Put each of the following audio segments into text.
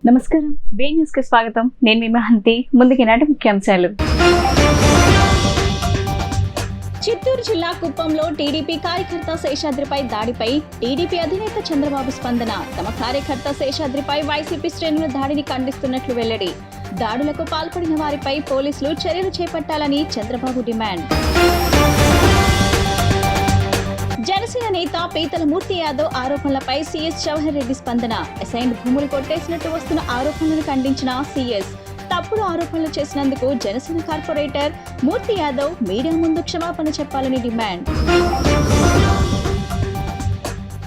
నమస్కారం, బే న్యూస్ కి స్వాగతం. నేను మీ మహంతి. ముందుకి నాటి ముఖ్యాంశాలు. చిత్తూరు జిల్లా కుప్పంలో టీడీపీ కార్యకర్త శేషాద్రిపై దాడిపై టీడీపీ అధినేత చంద్రబాబు స్పందన. తమ కార్యకర్త శేషాద్రిపై వైసీపీ శ్రేణుల దాడిని ఖండిస్తున్నట్లు వెల్లడి. దాడులకు పాల్పడిన వారిపై పోలీసులు చర్యలు చేపట్టాలని చంద్రబాబు డిమాండ్. జనసేన నేత పీతల మూర్తి యాదవ్ ఆరోపణలపై సీఎస్ జవహర్ రెడ్డి స్పందన. అసైన్డ్ భూములు కొట్టేసినట్టు వస్తున్న ఆరోపణలను ఖండించిన సీఎస్. తప్పుడు ఆరోపణలు చేసినందుకు జనసేన కార్పొరేటర్ మూర్తి యాదవ్ మీడియా ముందు క్షమాపణ చెప్పాలని డిమాండ్.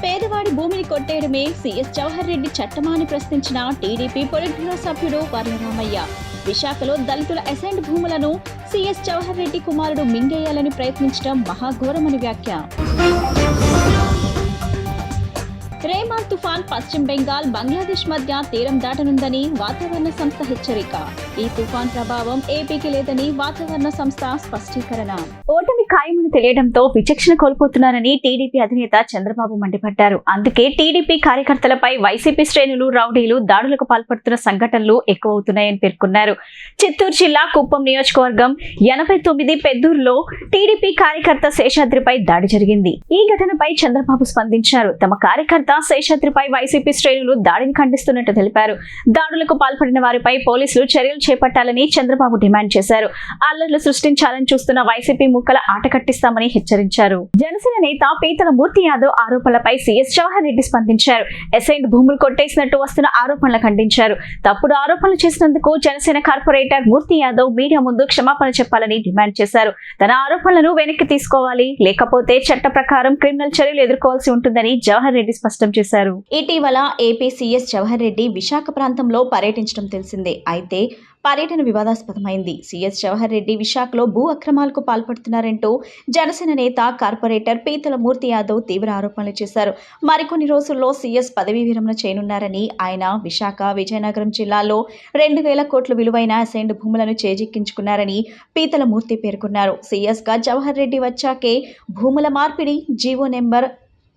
పేదవాడి భూమిని కొట్టేయడమే సీఎస్ జవహర్ రెడ్డి చట్టమా అని ప్రశ్నించిన టీడీపీ పొలిట్ బ్యూరో సభ్యుడు వర్లరామయ్య. విశాఖలో దళితుల అసైన్డ్ భూములను సీఎస్ జవహర్ రెడ్డి కుమారుడు మింగేయాలని ప్రయత్నించడం మహాఘోరమని వ్యాఖ్య. రేమాల్ తుఫాన్ పశ్చిమ బెంగాల్, బంగ్లాదేశ్ మధ్య తీరం దాటనుందని వాతావరణ సంస్థ హెచ్చరిక. ఈ తుఫాన్ ప్రభావం ఏపీకి లేదని వాతావరణ సంస్థ స్పష్టీకరణ. ఓటమి ఖాయమని తెలియడంతో విచక్షణ కోల్పోతున్నారని టీడీపీ అధినేత చంద్రబాబు మండిపడ్డారు. అందుకే టీడీపీ కార్యకర్తలపై వైసీపీ శ్రేణులు, రౌడీలు దాడులకు పాల్పడుతున్న సంఘటనలు ఎక్కువవుతున్నాయని పేర్కొన్నారు. చిత్తూరు జిల్లా కుప్పం నియోజకవర్గం 89 పెద్దూరులో టీడీపీ కార్యకర్త శేషాద్రిపై దాడి జరిగింది. ఈ ఘటనపై చంద్రబాబు స్పందించారు. తమ కార్యకర్త శేషాద్రిపై వైసీపీ శ్రేణులు దాడిని ఖండిస్తున్నట్టు తెలిపారు. దాడులకు పాల్పడిన వారిపై పోలీసులు చర్యలు చేపట్టాలని చంద్రబాబు డిమాండ్ చేశారు. అల్లర్లు సృష్టించాలని చూస్తున్న వైసీపీ ముక్కల ఆట కట్టిస్తామని హెచ్చరించారు. జనసేన నేత పీతల మూర్తి యాదవ్ ఆరోపణలపై సీఎస్ జవహర్ రెడ్డి స్పందించారు. అసైన్డ్ భూములు కొట్టేసినట్టు వస్తున్న ఆరోపణలు ఖండించారు. తప్పుడు ఆరోపణలు చేసినందుకు జనసేన కార్పొరేటర్ మూర్తి యాదవ్ మీడియా ముందు క్షమాపణ చెప్పాలని డిమాండ్ చేశారు. తన ఆరోపణలను వెనక్కి తీసుకోవాలి, లేకపోతే చట్ట ప్రకారం క్రిమినల్ చర్యలు ఎదుర్కోవాల్సి ఉంటుందని జవహర్ రెడ్డి స్పష్టం చేశారు. ఇటీవల ఏపీ సీఎస్ జవహర్ రెడ్డి విశాఖ ప్రాంతంలో పర్యటించడం తెలిసిందే. అయితే పర్యటన వివాదాస్పదమైంది. సీఎస్ జవహర్ రెడ్డి విశాఖలో భూ అక్రమాలకు పాల్పడుతున్నారంటూ జనసేన నేత కార్పొరేటర్ పీతల మూర్తి యాదవ్ తీవ్ర ఆరోపణలు చేశారు. మరికొన్ని రోజుల్లో సీఎస్ పదవీ విరమణ చేయనున్నారని, ఆయన విశాఖ, విజయనగరం జిల్లాలో 2000 కోట్ల విలువైన అసైన్డ్ భూములను చేజిక్కించుకున్నారని పీతల మూర్తి పేర్కొన్నారు. సీఎస్ గా జవహర్ రెడ్డి వచ్చాకే భూముల మార్పిడి జీవో నెంబర్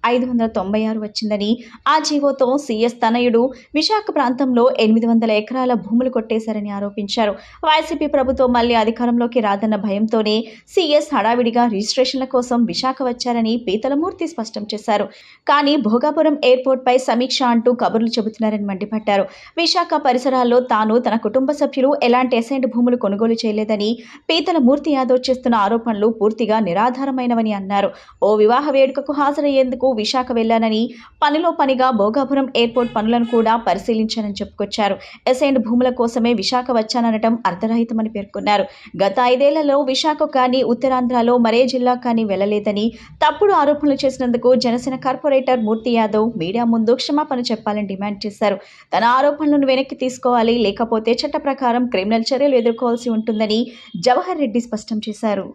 596 వచ్చిందని, ఆ జీవోతో సీఎస్ తనయుడు విశాఖ ప్రాంతంలో 800 ఎకరాల భూములు కొట్టేశారని ఆరోపించారు. వైసీపీ ప్రభుత్వం మళ్లీ అధికారంలోకి రాదన్న భయంతోనే సీఎస్ హడావిడిగా రిజిస్ట్రేషన్ల కోసం విశాఖ వచ్చారని పీతలమూర్తి స్పష్టం చేశారు. కానీ భోగాపురం ఎయిర్పోర్ట్ పై సమీక్ష అంటూ కబుర్లు చెబుతున్నారని మండిపడ్డారు. విశాఖ పరిసరాల్లో తాను, తన కుటుంబ సభ్యులు ఎలాంటి అసైన్డ్ భూములు కొనుగోలు చేయలేదని పీతలమూర్తి యాదవ్ చేస్తున్న ఆరోపణలు పూర్తిగా నిరాధారమైనవని అన్నారు. ఓ వివాహ వేడుకకు హాజరయ్యేందుకు విశాఖ వెళ్లానని, పనిలో పనిగా భోగాపురం ఎయిర్పోర్ట్ పనులను కూడా పరిశీలించానని చెప్పుకొచ్చారు. అసైన్డ్ భూముల కోసమే విశాఖ వచ్చాననటం అర్ధరహితమని పేర్కొన్నారు. గత 5 ఏళ్లలో విశాఖ కానీ, ఉత్తరాంధ్రలో మరే జిల్లా కానీ వెళ్లలేదని, తప్పుడు ఆరోపణలు చేసినందుకు జనసేన కార్పొరేటర్ మూర్తి యాదవ్ మీడియా ముందు క్షమాపణ చెప్పాలని డిమాండ్ చేశారు. తన ఆరోపణలను వెనక్కి తీసుకోవాలి, లేకపోతే చట్ట ప్రకారం క్రిమినల్ చర్యలు ఎదుర్కోవాల్సి ఉంటుందని జవహర్ రెడ్డి స్పష్టం చేశారు.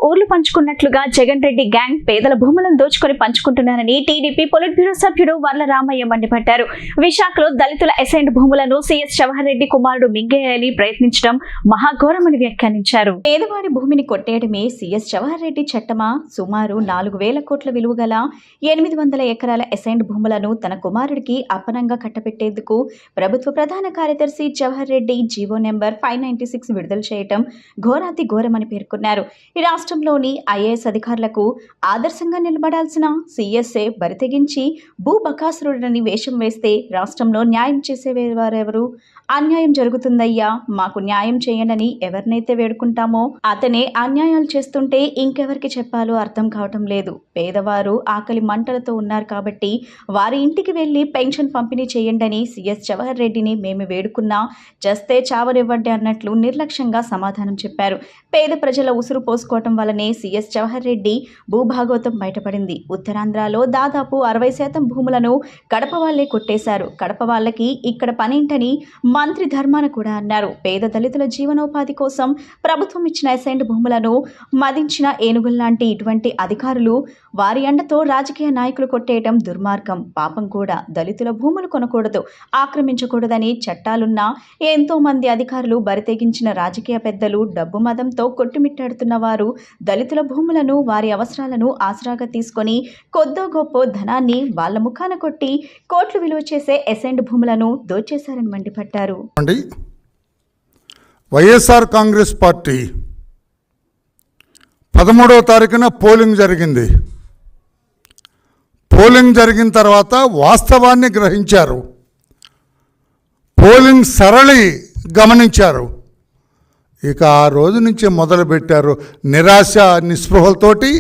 ఊర్లు పంచుకున్నట్లుగా జగన్ రెడ్డి గ్యాంగ్ పేదల భూములను దోచుకొని పంచుకుంటున్నారని టీడీపీ పొలిట్ బ్యూరో సభ్యుడు వర్లరామయ్య మండిపడ్డారు. విశాఖలో దళితుల అసైన్డ్ భూములను సీఎస్ జవహర్ రెడ్డి కుమారుడు మింగేయాలని ప్రయత్నించడం మహాఘోరమని వ్యాఖ్యానించారు. పేదవాడి భూమిని కొట్టేయడమే సీఎస్ జవహర్ రెడ్డి చట్టమా? సుమారు 4000 కోట్ల విలువ గల 800 ఎకరాల అసైన్డ్ భూములను తన కుమారుడికి అప్పనంగా కట్టబెట్టేందుకు ప్రభుత్వ ప్రధాన కార్యదర్శి జవహర్ రెడ్డి జీవో నెంబర్ 596 విడుదల చేయడం ఘోరాతి ఘోరమని పేర్కొన్నారు. ఈ రాష్ట్రంలోని ఐఏఎస్ అధికారులకు ఆదర్శంగా నిలబడాల్సిన సీఎస్ఏ బరితెగించి భూబకాసురుడని వేషం వేస్తే రాష్ట్రంలో న్యాయం చేసేవారెవరు? అన్యాయం జరుగుతుందయ్యా, మాకు న్యాయం చేయండి ఎవరినైతే వేడుకుంటామో అతనే అన్యాయాలు చేస్తుంటే ఇంకెవరికి చెప్పాలో అర్థం కావటం లేదు. పేదవారు ఆకలి మంటలతో ఉన్నారు కాబట్టి వారి ఇంటికి వెళ్లి పెన్షన్ పంపిణీ చేయండి సీఎస్ జవహర్ రెడ్డిని మేము వేడుకున్నా చస్తే చావనివ్వండి అన్నట్లు నిర్లక్ష్యంగా సమాధానం చెప్పారు. పేద ప్రజల ఉసురు పోసుకోవటం వల్లనే సీఎస్ జవహర్ రెడ్డి భూభాగవతం బయటపడింది. ఉత్తరాంధ్రలో దాదాపు 60% భూములను కడప వాళ్లే కొట్టేశారు. కడప వాళ్ళకి ఇక్కడ పనేంటని మంత్రి ధర్మాన కూడా అన్నారు. పేద దళితుల జీవనోపాధి కోసం ప్రభుత్వం ఇచ్చిన అసైన్డ్ భూములను మదించిన ఏనుగుల్లాంటి ఇటువంటి అధికారులు వారి అండతో రాజకీయ నాయకులు కొట్టేయటం దుర్మార్గం, పాపం కూడా. దళితుల భూములు కొనకూడదు, ఆక్రమించకూడదని చట్టాలున్నా ఎంతో మంది అధికారులు బరితెగించిన రాజకీయ పెద్దలు డబ్బు మదంతో కొట్టుమిట్టాడుతున్న వారు దళితుల భూములను వారి అవసరాలను ఆసరాగా తీసుకొని కొద్దో గొప్ప ధనాన్ని వాళ్ళ ముఖాన కొట్టి కోట్లు విలువ చేసే అసైన్డ్ భూములను దోచేశారని మండిపడ్డారు. వైఎస్ఆర్ కాంగ్రెస్ పార్టీ 13వ తారీఖున పోలింగ్ జరిగింది. పోలింగ్ జరిగిన తర్వాత వాస్తవాన్ని గ్రహించారు. పోలింగ్ సరళి గమనించారు. ఇక ఆ రోజు నుంచి మొదలుపెట్టారు నిరాశ నిస్పృహలతోటి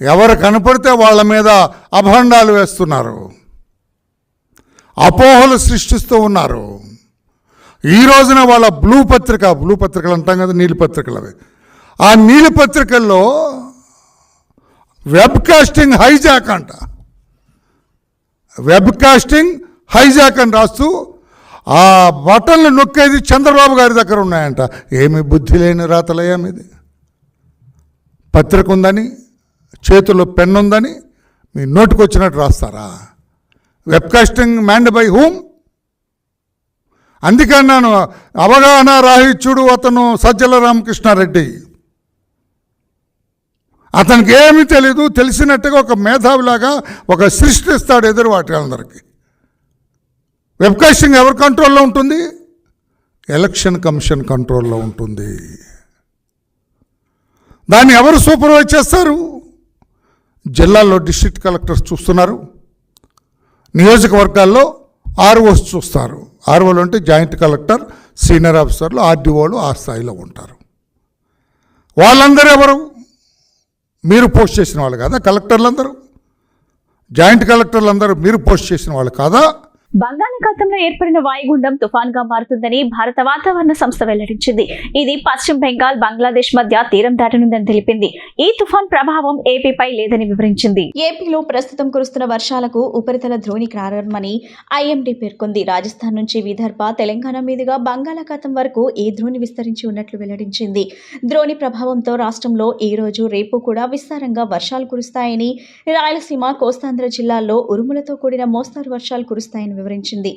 ఎవరు కనపడితే వాళ్ళ మీద అభండాలు వేస్తున్నారు, అపోహలు సృష్టిస్తూ ఉన్నారు. ఈ రోజున వాళ్ళ బ్లూ పత్రికలు అంటాం కదా, నీలి పత్రికలు, అవి ఆ నీలి పత్రికల్లో వెబ్కాస్టింగ్ హైజాక్ అంట, వెబ్కాస్టింగ్ హైజాక్ అని రాస్తూ ఆ బటన్లు నొక్కేది చంద్రబాబు గారి దగ్గర ఉన్నాయంట. ఏమి బుద్ధి లేని రాతలయ్యా మీది. పత్రిక ఉందని, చేతుల్లో పెన్ ఉందని మీ నోటికి వచ్చినట్టు రాస్తారా? వెబ్కాస్టింగ్ మ్యాండ్ బై హూమ్? అందుకన్నాను అవగాహన రాహిత్యుడు అతను సజ్జల రామకృష్ణారెడ్డి. అతనికి ఏమీ తెలీదు, తెలిసినట్టుగా ఒక మేధావిలాగా ఒక సృష్టిస్తాడు ఎదురు వాటి అందరికీ. వెబ్కాస్టింగ్ ఎవరి కంట్రోల్లో ఉంటుంది? ఎలక్షన్ కమిషన్ కంట్రోల్లో ఉంటుంది. దాన్ని ఎవరు సూపర్వైజ్ చేస్తారు? జిల్లాల్లో డిస్ట్రిక్ట్ కలెక్టర్స్ చూస్తున్నారు, నియోజకవర్గాల్లో ఆర్ఓస్ చూస్తారు. ఆర్ఓలు అంటే జాయింట్ కలెక్టర్, సీనియర్ ఆఫీసర్లు, ఆర్డీఓలు ఆ స్థాయిలో ఉంటారు. వాళ్ళందరూ ఎవరు? మీరు పోస్ట్ చేసిన వాళ్ళు కాదా? కలెక్టర్లందరూ, జాయింట్ కలెక్టర్లందరూ మీరు పోస్ట్ చేసిన వాళ్ళు కాదా? బంగాళాఖాతంలో ఏర్పడిన వాయుగుండం తుఫాన్గా మారుతుందని భారత వాతావరణ సంస్థ వెల్లడించింది. ఇది పశ్చిమ బెంగాల్, బంగ్లాదేశ్ మధ్య తీరం దాటనుందని తెలిపింది. ఈ తుఫాన్ ప్రభావం ఏపీపై లేదని వివరించింది. ఏపీలో ప్రస్తుతం కురుస్తున్న వర్షాలకు ఉపరితల ద్రోణి కారణమని ఐఎండీ పేర్కొంది. రాజస్థాన్ నుంచి విదర్భ, తెలంగాణ మీదుగా బంగాళాఖాతం వరకు ఈ ద్రోణి విస్తరించి ఉన్నట్లు వెల్లడించింది. ద్రోణి ప్రభావంతో రాష్ట్రంలో ఈ రోజు, రేపు కూడా విస్తారంగా వర్షాలు కురుస్తాయని, రాయలసీమ, కోస్తాంధ్ర జిల్లాల్లో ఉరుములతో కూడిన మోస్తారు వర్షాలు కురుస్తాయని వివరించింది.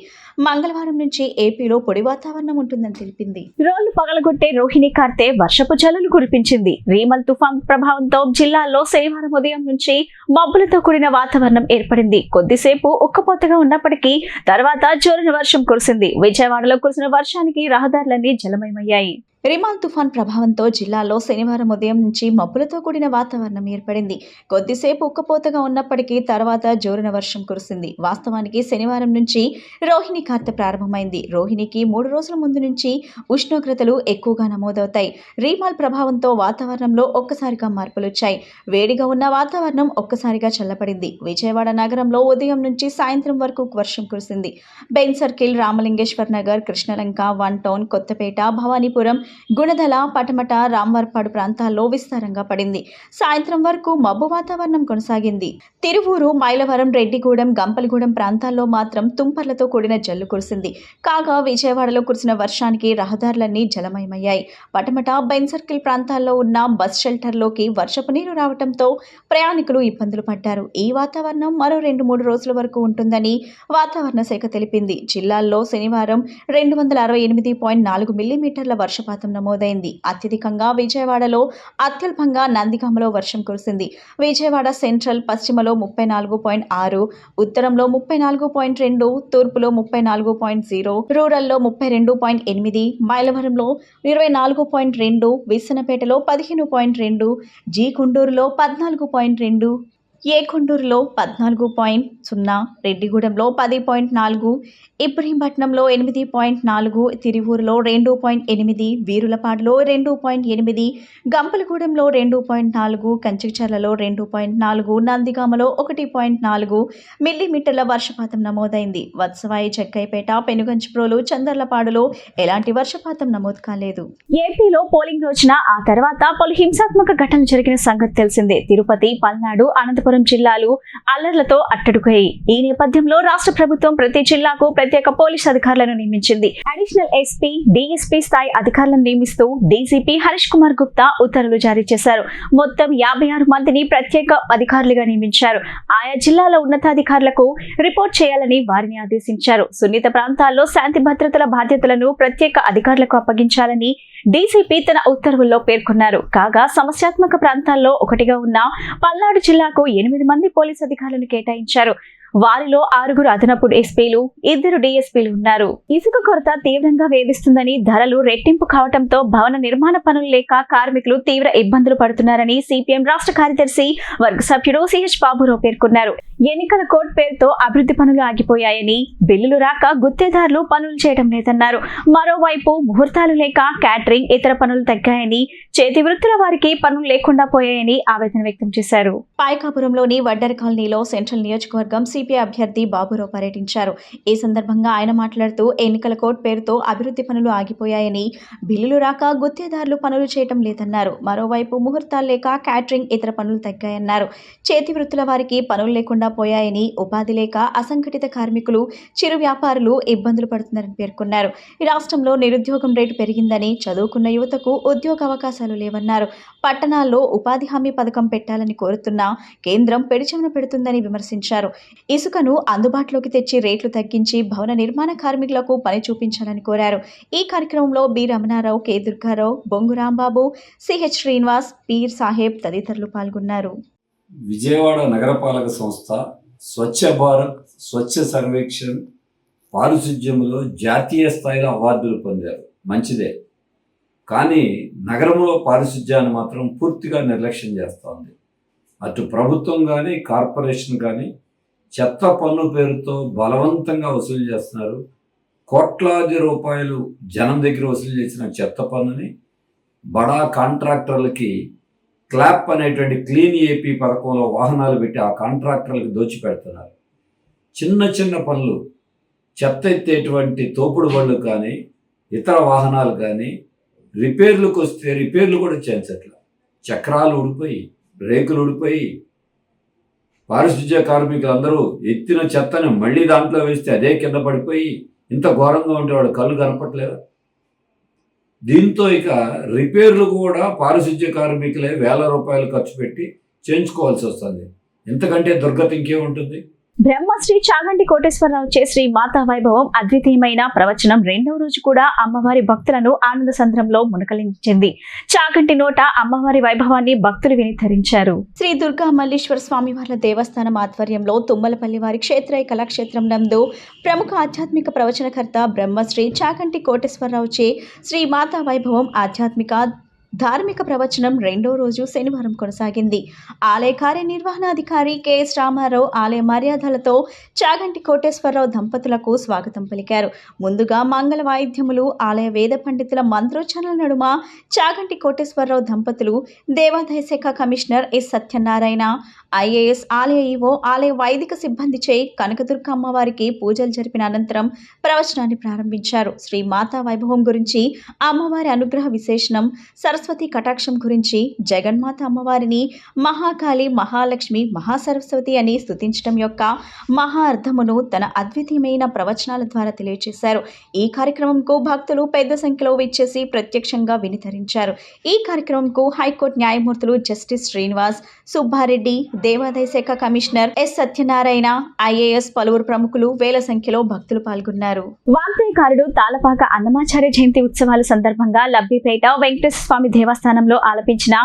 మంగళవారం నుంచి ఏపీలో పొడి వాతావరణం ఉంటుందని తెలిపింది. రోడ్లు పగలగొట్టే రోహిణి కార్తె వర్షపు జల్లులు కురిపించింది. రీమల్ తుఫాన్ ప్రభావంతో జిల్లాలో శనివారం ఉదయం నుంచి మబ్బులతో కూడిన వాతావరణం ఏర్పడింది. కొద్దిసేపు ఉక్కపోతగా ఉన్నప్పటికీ తర్వాత జోరున వర్షం కురిసింది. విజయవాడలో కురిసిన వర్షానికి రహదారులన్నీ జలమయమయ్యాయి. రిమాల్ తుఫాన్ ప్రభావంతో జిల్లాలో శనివారం ఉదయం నుంచి మబ్బులతో కూడిన వాతావరణం ఏర్పడింది. కొద్దిసేపు ఉక్కపోతగా ఉన్నప్పటికీ తర్వాత జోరున వర్షం కురిసింది. వాస్తవానికి శనివారం నుంచి రోహిణి కార్తె ప్రారంభమైంది. రోహిణికి 3 రోజుల ముందు నుంచి ఉష్ణోగ్రతలు ఎక్కువగా నమోదవుతాయి. రీమాల్ ప్రభావంతో వాతావరణంలో ఒక్కసారిగా మార్పులొచ్చాయి. వేడిగా ఉన్న వాతావరణం ఒక్కసారిగా చల్లబడింది. విజయవాడ నగరంలో ఉదయం నుంచి సాయంత్రం వరకు వర్షం కురిసింది. Benz circle, Ramalingeswar Nagar, Krishnalanka, 1 town, Kothapeta, Bhavanipuram, Gunadala, Patamata, Ramavarappadu ప్రాంతాల్లో విస్తారంగా పడింది. సాయంత్రం వరకు మబ్బు వాతావరణం కొనసాగింది. తిరువూరు, మైలవరం, రెడ్డిగూడెం, గంపలగూడెం ప్రాంతాల్లో మాత్రం తుంపర్లతో కూడిన జల్లు కురిసింది. కాగా విజయవాడలో కురిసిన వర్షానికి రహదారులన్నీ జలమయమయ్యాయి. పటమట, బెన్ సర్కిల్ ప్రాంతాల్లో ఉన్న బస్ షెల్టర్లోకి వర్షపు నీరు రావడంతో ప్రయాణికులు ఇబ్బందులు పడ్డారు. ఈ వాతావరణం మరో 2-3 రోజుల వరకు ఉంటుందని వాతావరణ శాఖ తెలిపింది. జిల్లాల్లో శనివారం 268.4 మిల్లీమీటర్ల వర్షపాతం వర్షపాతం నమోదైంది. అత్యధికంగా విజయవాడలో, అత్యల్పంగా నందిగామలో వర్షం కురిసింది. విజయవాడ సెంట్రల్ పశ్చిమలో 34.6, ఉత్తరంలో 34.2, తూర్పులో 34.0, రూరల్లో 32.8, మైలవరంలో 24.2, విస్సన్నపేటలో 15.2, జి గుంటూరులో 14.2, ఏ కొండూరులో 14.0, రెడ్డిగూడెంలో 10.4, ఇబ్రహీంపట్నంలో 8.4, తిరువూరులో 2.8, వీరులపాడులో 2.8, గంపలగూడెంలో 2.4, కంచికచర్లలో 2.4, నందిగామలో 1.4 మిల్లీమీటర్ల వర్షపాతం నమోదైంది. వత్సవాయి, చెక్కైపేట, పెనుగంచిప్రోలు, చందర్లపాడులో ఎలాంటి వర్షపాతం నమోదు కాలేదు. ఏపీలో పోలింగ్ రోజున ఆ తర్వాత పలు హింసాత్మక ఘటనలు జరిగిన సంగతి తెలిసిందే. తిరుపతి, పల్నాడు, అనంతపురం జిల్లాలు అల్లర్లతో అట్టడుగాయి. ఈ నేపథ్యంలో రాష్ట్ర ప్రభుత్వం ప్రతి జిల్లాకు ప్రత్యేక పోలీస్ అధికారులను నియమించింది. అడిషనల్ ఎస్పీ, డీఎస్పీ స్థాయి అధికారులను నియమిస్తూ డీజీపీ హరీష్ కుమార్ గుప్తా ఉత్తర్వులు జారీ చేశారు. మొత్తం 56 మందిని ప్రత్యేక అధికారులుగా నియమించారు. ఆయా జిల్లాల ఉన్నతాధికారులకు రిపోర్ట్ చేయాలని వారిని ఆదేశించారు. సున్నిత ప్రాంతాల్లో శాంతి భద్రతల బాధ్యతలను ప్రత్యేక అధికారులకు అప్పగించాలని డీసీపీ తన ఉత్తర్వుల్లో పేర్కొన్నారు. కాగా సమస్యాత్మక ప్రాంతాల్లో ఒకటిగా ఉన్న పల్నాడు జిల్లాకు 8 మంది పోలీస్ అధికారులను కేటాయించారు. వారిలో 6 అదనపు ఎస్పీలు, 2 డీఎస్పీలు ఉన్నారు. ఇసుక కొరత తీవ్రంగా వేధిస్తుందని, ధరలు రెట్టింపు కావడంతో భవన నిర్మాణ పనులు లేక కార్మికులు తీవ్ర ఇబ్బందులు పడుతున్నారని సిపిఎం రాష్ట్ర కార్యదర్శి వర్గ సభ్యుడు సిహెచ్ బాబురావు పేర్కొన్నారు. ఎన్నికల కోడ్ పేరుతో అభివృద్ధి పనులు ఆగిపోయాయని, బిల్లులు రాక గుత్తేదారులు పనులు చేయడం లేదన్నారు. మరోవైపు ముహూర్తాలు లేక క్యాటరింగ్, ఇతర పనులు తగ్గాయని, చేతి వృత్తుల వారికి పనులు లేకుండా పోయాయని ఆవేదన వ్యక్తం చేశారు. పాయకాపురంలోని వడ్డర్ కాలనీలో సెంట్రల్ నియోజకవర్గం సిపిఐ అభ్యర్థి బాబురావు పర్యటించారు. ఈ సందర్భంగా ఆయన మాట్లాడుతూ ఎన్నికల కోడ్ పేరుతో అభివృద్ధి పనులు ఆగిపోయాయని, బిల్లులు రాక గుత్తేదారులు పనులు చేయడం లేదన్నారు. మరోవైపు ముహూర్తాలు లేక క్యాటరింగ్, ఇతర పనులు తగ్గాయన్నారు. చేతి వృత్తుల వారికి పనులు లేకుండా పోయాయని, ఉపాధి లేక అసంఘటిత కార్మికులు, చిరు వ్యాపారులు ఇబ్బందులు పడుతున్నారని పేర్కొన్నారు. ఈ రాష్ట్రంలో నిరుద్యోగం రేటు పెరిగిందని, చదువుకున్న యువతకు ఉద్యోగ అవకాశాలు లేవన్నారు. పట్టణాల్లో ఉపాధి హామీ పథకం పెట్టాలని కోరుతున్నా కేంద్రం పెడిచెవిన పెడుతుందని విమర్శించారు. ఇసుకను అందుబాటులోకి తెచ్చి రేట్లు తగ్గించి భవన నిర్మాణ కార్మికులకు పని చూపించాలని కోరారు. ఈ కార్యక్రమంలో బి రమణారావు, కె దుర్గారావు, బొంగు రాంబాబు, సిహెచ్ శ్రీనివాస్, పీర్ సాహెబ్ తదితరులు పాల్గొన్నారు. విజయవాడ నగరపాలక సంస్థ స్వచ్ఛ భారత్, స్వచ్ఛ సర్వేక్షణ్ పారిశుధ్యంలో జాతీయ స్థాయిలో అవార్డులు పొందారు. మంచిదే, కానీ నగరంలో పారిశుధ్యాన్ని మాత్రం పూర్తిగా నిర్లక్ష్యం చేస్తోంది. అటు ప్రభుత్వం కానీ, కార్పొరేషన్ కానీ చెత్త పన్ను పేరుతో బలవంతంగా వసూలు చేస్తున్నారు. కోట్లాది రూపాయలు జనం దగ్గర వసూలు చేసిన చెత్త పన్నుని బడా కాంట్రాక్టర్లకి క్లాప్ అనేటువంటి క్లీన్ ఏపీ పథకంలో వాహనాలు పెట్టి ఆ కాంట్రాక్టర్లకు దోచిపెడుతున్నారు. చిన్న చిన్న పనులు, చెత్త ఎత్తేటువంటి తోపుడు బళ్ళు కానీ, ఇతర వాహనాలు కానీ రిపేర్లకు వస్తే రిపేర్లు కూడా చేయించట్ల. చక్రాలు ఊడిపోయి, బ్రేకులు ఊడిపోయి, పారిశుధ్య కార్మికులు అందరూ ఎత్తిన చెత్తని మళ్ళీ దాంట్లో వేస్తే అదే కింద పడిపోయి ఇంత ఘోరంగా ఉండేవాడు కళ్ళు కనపట్లేదా? దీంతో ఇక రిపేర్లు కూడా పారిశుధ్య కార్మికులే వేల రూపాయలు ఖర్చు పెట్టి చేయించుకోవాల్సి వస్తుంది. ఇంతకంటే దుర్గతి ఇంకేముంటుంది? బ్రహ్మశ్రీ చాగంటి కోటేశ్వరరావు చే శ్రీ మాతా వైభవం అద్వితీయమైన ప్రవచనం 2వ రోజు కూడా అమ్మవారి భక్తులను ఆనంద సంద్రంలో మునకలించింది. చాగంటి నోట అమ్మవారి వైభవాన్ని భక్తులు విని ధరించారు. శ్రీ దుర్గా మల్లీశ్వర స్వామివార్ల దేవస్థానం ఆధ్వర్యంలో తుమ్మలపల్లి వారి క్షేత్రయ కళాక్షేత్రం నందు ప్రముఖ ఆధ్యాత్మిక ప్రవచనకర్త బ్రహ్మశ్రీ చాగంటి కోటేశ్వరరావు చే శ్రీ మాతా వైభవం ఆధ్యాత్మిక ధార్మిక ప్రవచనం 2వ రోజు శనివారం కొనసాగింది. ఆలయ కార్యనిర్వహణాధికారి కెఎస్ రామారావు ఆలయ మర్యాదలతో చాగంటి కోటేశ్వరరావు దంపతులకు స్వాగతం పలికారు. ముందుగా మంగళ వాయిద్యములు, ఆలయ వేద పండితుల మంత్రోచ్చరణల నడుమ చాగంటి కోటేశ్వరరావు దంపతులు దేవాదాయ శాఖ కమిషనర్ ఎస్ సత్యనారాయణ, ఐఏఎస్, ఆలయ ఈవో, ఆలయ వైదిక సిబ్బందిచే కనకదుర్గ అమ్మవారికి పూజలు జరిపిన అనంతరం ప్రవచనాన్ని ప్రారంభించారు. శ్రీ మాతా వైభవం గురించి, అమ్మవారి అనుగ్రహ విశేషణం, సరస్వతి కటాక్షం గురించి జగన్మాత అమ్మవారిని మహాకాళి, మహాలక్ష్మి, మహాసరస్వతి అని స్తుతించడం యొక్క మహా అర్థమును తన అద్వితీయమైన ప్రవచనాల ద్వారా తెలియజేశారు. ఈ కార్యక్రమంకు భక్తులు పెద్ద సంఖ్యలో విచ్చేసి ప్రత్యక్షంగా వినితరించారు. ఈ కార్యక్రమంకు హైకోర్టు న్యాయమూర్తులు జస్టిస్ శ్రీనివాస్, సుబ్బారెడ్డి, దేవాదాయ శాఖ కమిషనర్ ఎస్ సత్యనారాయణ, ఐఏఎస్, పలువురు ప్రముఖులు వేల సంఖ్యలో భక్తులు పాల్గొన్నారు. వాగ్గేయకారుడు తాళపాక అన్నమాచార్య జయంతి ఉత్సవాల సందర్భంగా లబ్బిపేట వెంకటేశ్వర స్వామి దేవస్థానంలో ఆలపించిన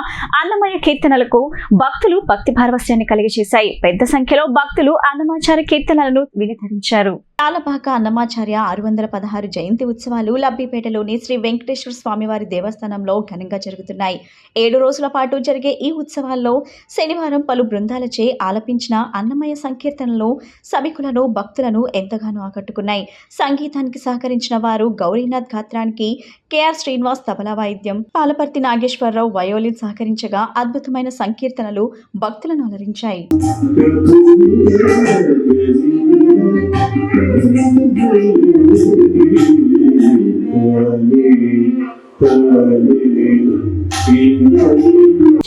అన్నమయ్య కీర్తనలకు భక్తులు భక్తి పారవస్యాన్ని కలిగజేశాయి. పెద్ద సంఖ్యలో భక్తులు అన్నమాచార్య కీర్తనలను వినితరించారు. తాళపాక అన్నమాచార్య 616 జయంతి ఉత్సవాలు లబ్బిపేటలోని శ్రీ వెంకటేశ్వర స్వామివారి దేవస్థానంలో ఘనంగా జరుగుతున్నాయి. 7 రోజుల పాటు జరిగే ఈ ఉత్సవాల్లో శనివారం పలు బృందాలచే ఆలపించిన అన్నమయ్య సంకీర్తనలు సభికులను, భక్తులను ఎంతగానో ఆకట్టుకున్నాయి. సంగీతానికి సహకరించిన వారు గౌరీనాథ్ గాత్రానికి కెఆర్ శ్రీనివాస్ తబలా వాయిద్యం, పాలపర్తి నాగేశ్వరరావు వయోలిన్ సహకరించగా అద్భుతమైన సంకీర్తనలు భక్తులను అలరించాయి.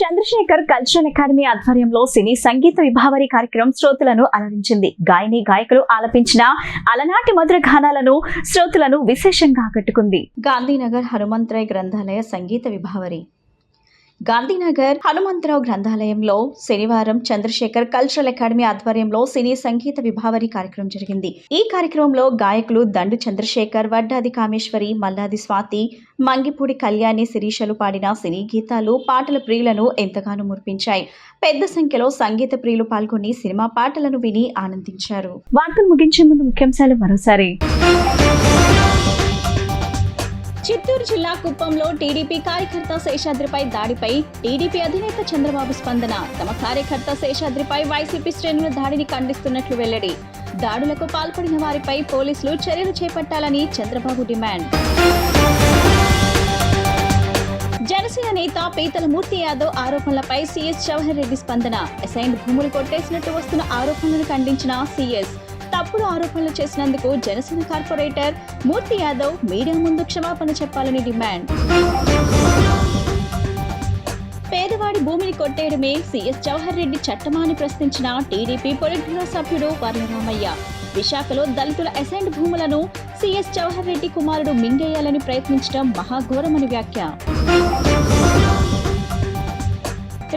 చంద్రశేఖర్ కల్చరల్ అకాడమీ ఆధ్వర్యంలో సినీ సంగీత విభావరి కార్యక్రమం శ్రోతలను అలరించింది. గాయని, గాయకులు ఆలపించిన అలనాటి మధుర గానాలను శ్రోతలను విశేషంగా ఆకట్టుకుంది. గాంధీనగర్ హనుమంతరాయ్ గ్రంథాలయ సంగీత విభావరి. గాంధీనగర్ హనుమంతరావు గ్రంథాలయంలో శనివారం చంద్రశేఖర్ కల్చరల్ అకాడమీ ఆధ్వర్యంలో సినీ సంగీత విభావరి కార్యక్రమం జరిగింది. ఈ కార్యక్రమంలో గాయకులు దండు చంద్రశేఖర్, వడ్డాది కామేశ్వరి, మల్లాది స్వాతి, మంగిపూడి కళ్యాణి, శిరీషలు పాడిన సినీ గీతాలు పాటల ప్రియులను ఎంతగానో మురిపించాయి. పెద్ద సంఖ్యలో సంగీత ప్రియులు పాల్గొని సినిమా పాటలను విని ఆనందించారు. వార్తలు ముగించే ముందు ముఖ్యాంశాలు మరోసారి. చిత్తూరు జిల్లా కుప్పంలో టీడీపీ కార్యకర్త శేషాద్రిపై దాడిపై టీడీపీ అధినేత చంద్రబాబు స్పందన. తమ కార్యకర్త శేషాద్రిపై వైసీపీ శ్రేణుల దాడిని ఖండిస్తున్నట్లు వెల్లడి. దాడులకు పాల్పడిన వారిపై పోలీసులు చర్యలు చేపట్టాలని చంద్రబాబు డిమాండ్. జనసేన నేత పీతల మూర్తి యాదవ్ ఆరోపణలపై సీఎస్ జవహర్ రెడ్డి స్పందన. అసైన్డ్ భూములు కొట్టేసినట్టు వస్తున్న ఆరోపణలను ఖండించిన సీఎస్. తప్పుడు ఆరోపణలు చేసినందుకు జనసేన కార్పొరేటర్ మూర్తి యాదవ్ మీడియా ముందు క్షమాపణ చెప్పాలని డిమాండ్. పేదవాడి భూమిని కొట్టేయడమే సీఎస్ జవహర్ రెడ్డి చట్టమా అని ప్రశ్నించిన టీడీపీ పొలిట్ బ్యూరో సభ్యుడు వర్లరామయ్య. విశాఖలో దళితుల అసైన్డ్ భూములను సీఎస్ జవహర్ రెడ్డి కుమారుడు మింగేయాలని ప్రయత్నించడం మహాఘోరమని వ్యాఖ్య.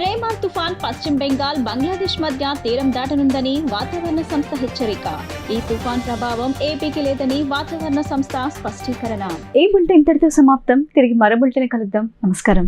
రేమాల్ తుఫాన్ పశ్చిమ బెంగాల్, బంగ్లాదేశ్ మధ్య తీరం దాటనుందని వాతావరణ సంస్థ హెచ్చరిక. ఈ తుఫాన్ ప్రభావం ఏపీకి లేదని వాతావరణ సంస్థ స్పష్టీకరణ. ఈ బులెటిన్ ఇంతటితో సమాప్తం. తిరిగి మరో బులెటిన్ కలుద్దాం. నమస్కారం.